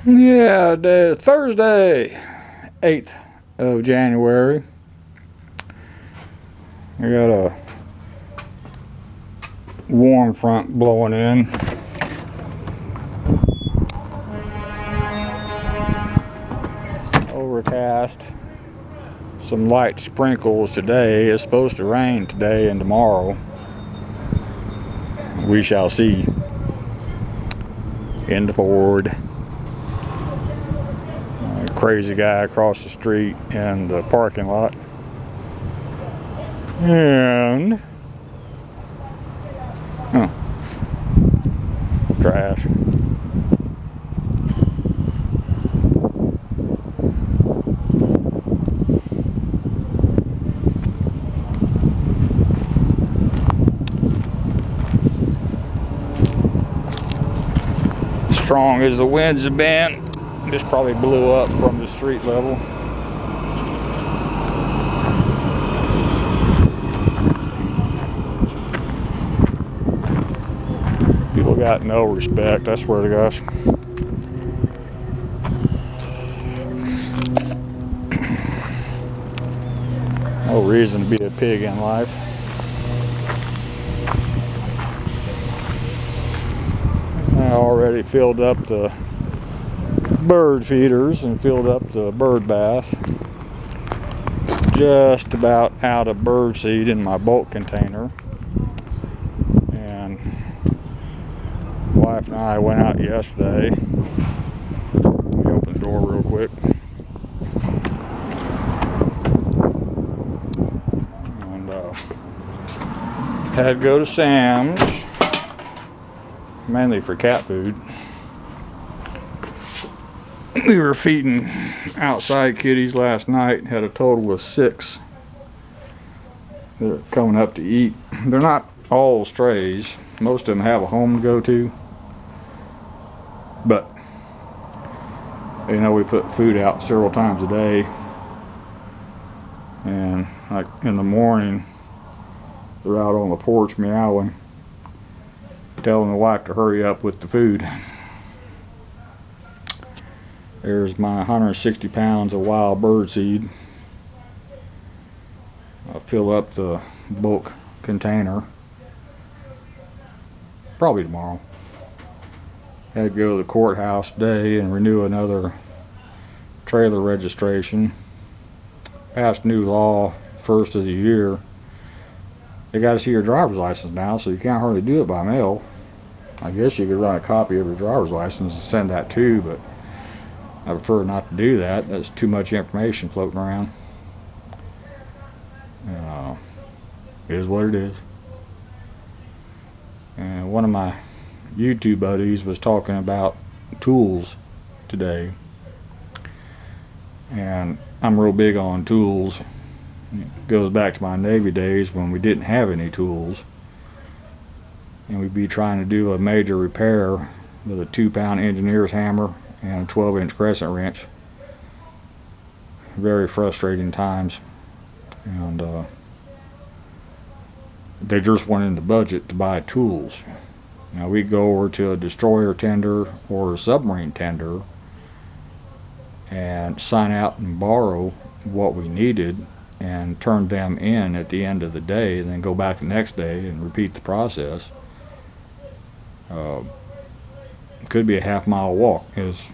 Yeah, Thursday, 8th of January. We got a warm front blowing in. Overcast. Some light sprinkles today. It's supposed to rain today and tomorrow. We shall see. In the Ford. Crazy guy across the street in the parking lot. And trash. Strong as the winds have been, this probably blew up from the street level. People got no respect, I swear to gosh. No reason to be a pig in life. I already filled up the bird feeders and filled up the bird bath. Just about out of bird seed in my bulk container. And wife and I went out yesterday. Let me open the door real quick. And had to go to Sam's, mainly for cat food. We were feeding outside kitties last night. Had a total of 6 that are coming up to eat. They're not all strays. Most of them have a home to go to. But, you know, we put food out several times a day. And like in the morning, they're out on the porch meowing, telling the wife to hurry up with the food. There's my 160 pounds of wild bird seed. I'll fill up the bulk container. Probably tomorrow. Had to go to the courthouse today and renew another trailer registration. Passed new law first of the year. They got to see your driver's license now, so you can't hardly do it by mail. I guess you could run a copy of your driver's license and send that too, but I prefer not to do that. That's too much information floating around. It is what it is. And one of my YouTube buddies was talking about tools today. And I'm real big on tools. It goes back to my Navy days when we didn't have any tools. And we'd be trying to do a major repair with a 2-pound engineer's hammer and a 12-inch crescent wrench. Very frustrating times. And they just went in the budget to buy tools. Now we go over to a destroyer tender or a submarine tender and sign out and borrow what we needed and turn them in at the end of the day, and then go back the next day and repeat the process. Could be a half-mile walk. It's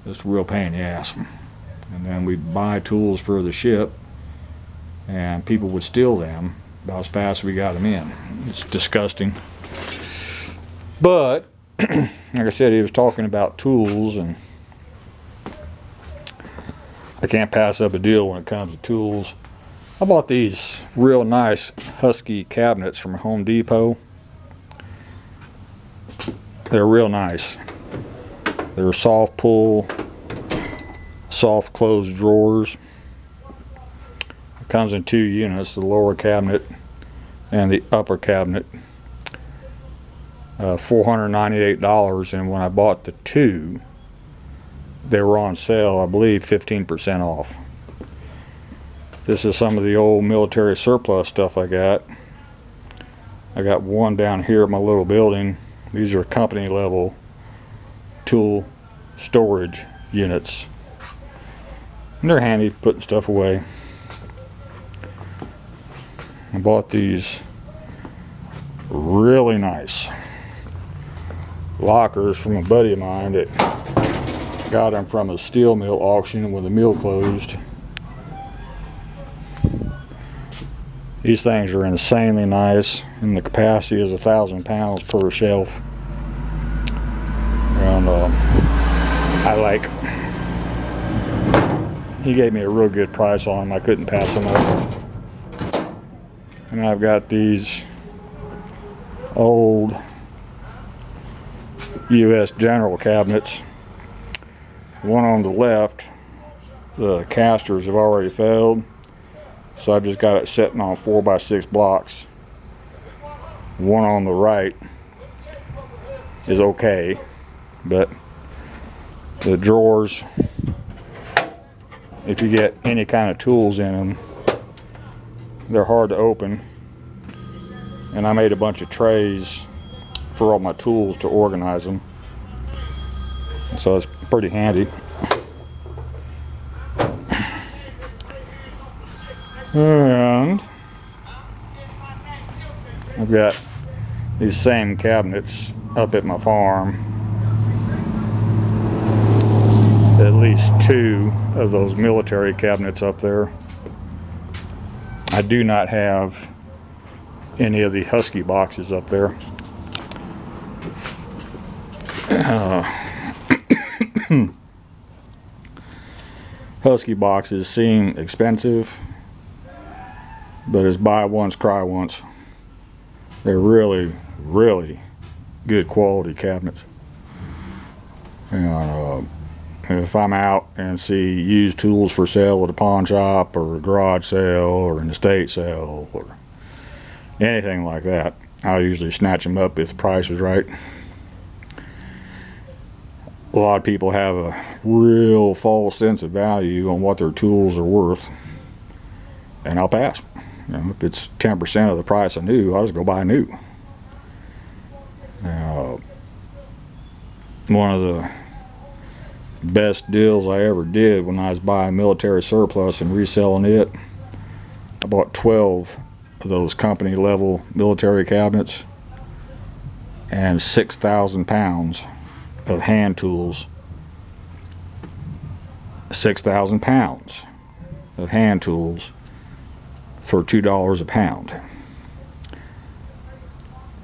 just a real pain in the ass. And then we buy tools for the ship, and people would steal them about as fast as we got them in. It's disgusting. But like I said, he was talking about tools, and I can't pass up a deal when it comes to tools. I bought these real nice Husky cabinets from Home Depot. They're real nice. They're soft pull, soft close drawers. It comes in 2 units, the lower cabinet and the upper cabinet. $498, and when I bought the 2, they were on sale, I believe 15% off. This is some of the old military surplus stuff I got. I got one down here at my little building. These are company level tool storage units. And they're handy for putting stuff away. I bought these really nice lockers from a buddy of mine that got them from a steel mill auction when the mill closed. These things are insanely nice, and the capacity is 1,000 pounds per shelf. And he gave me a real good price on them. I couldn't pass them up. And I've got these old U.S. General cabinets. One on the left, the casters have already failed, so I've just got it sitting on 4x6 blocks. One on the right is okay, but the drawers, if you get any kind of tools in them, they're hard to open. And I made a bunch of trays for all my tools to organize them, so it's pretty handy. And I've got these same cabinets up at my farm. At least 2 of those military cabinets up there. I do not have any of the Husky boxes up there. Husky boxes seem expensive, but it's buy once, cry once. They're really, really good quality cabinets. And if I'm out and see used tools for sale at a pawn shop or a garage sale or an estate sale or anything like that, I'll usually snatch them up if the price is right. A lot of people have a real false sense of value on what their tools are worth, and I'll pass. You know, if it's 10% of the price I knew, I'll just go buy new. One of the best deals I ever did when I was buying military surplus and reselling it, I bought 12 of those company level military cabinets and 6,000 pounds of hand tools. 6,000 pounds of hand tools for $2 a pound.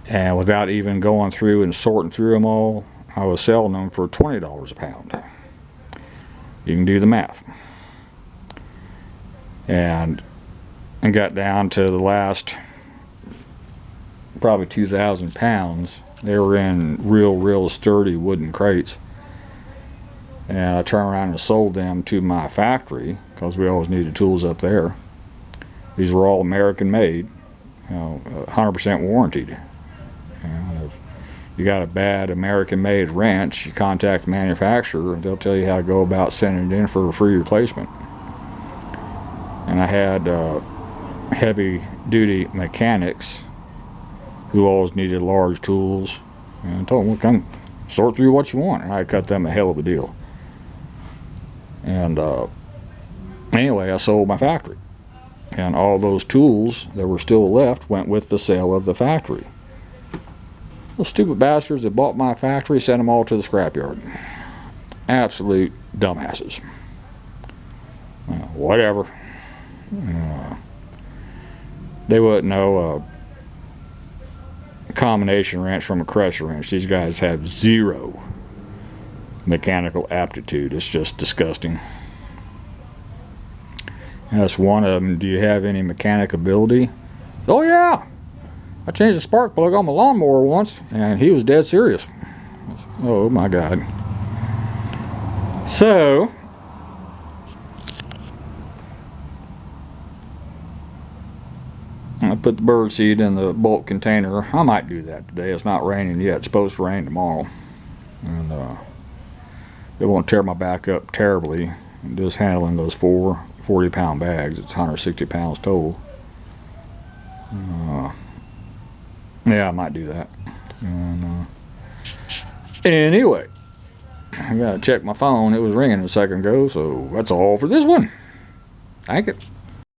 And without even going through and sorting through them all, I was selling them for $20 a pound. You can do the math. And got down to the last probably 2,000 pounds. They were in real sturdy wooden crates. And I turned around and sold them to my factory because we always needed tools up there. These were all American made, 100% warranted. If you got a bad American made wrench, you contact the manufacturer and they'll tell you how to go about sending it in for a free replacement. And I had heavy duty mechanics who always needed large tools, and I told them, well, come sort through what you want, and I cut them a hell of a deal. And anyway, I sold my factory, and all those tools that were still left went with the sale of the factory. Those stupid bastards that bought my factory sent them all to the scrapyard. Absolute dumbasses. Whatever. They wouldn't know a combination wrench from a crusher wrench. These guys have zero mechanical aptitude. It's just disgusting. And that's one of them. Do you have any mechanic ability? Oh yeah, I changed the spark plug on my lawnmower once, and he was dead serious. Oh my God. So I put the bird seed in the bulk container. I might do that today. It's not raining yet. It's supposed to rain tomorrow. And it won't tear my back up terribly. Just handling those 4 40-pound bags. It's 160 pounds total. Yeah, I might do that. And, anyway, I gotta check my phone. It was ringing a second ago, so that's all for this one. Thank you.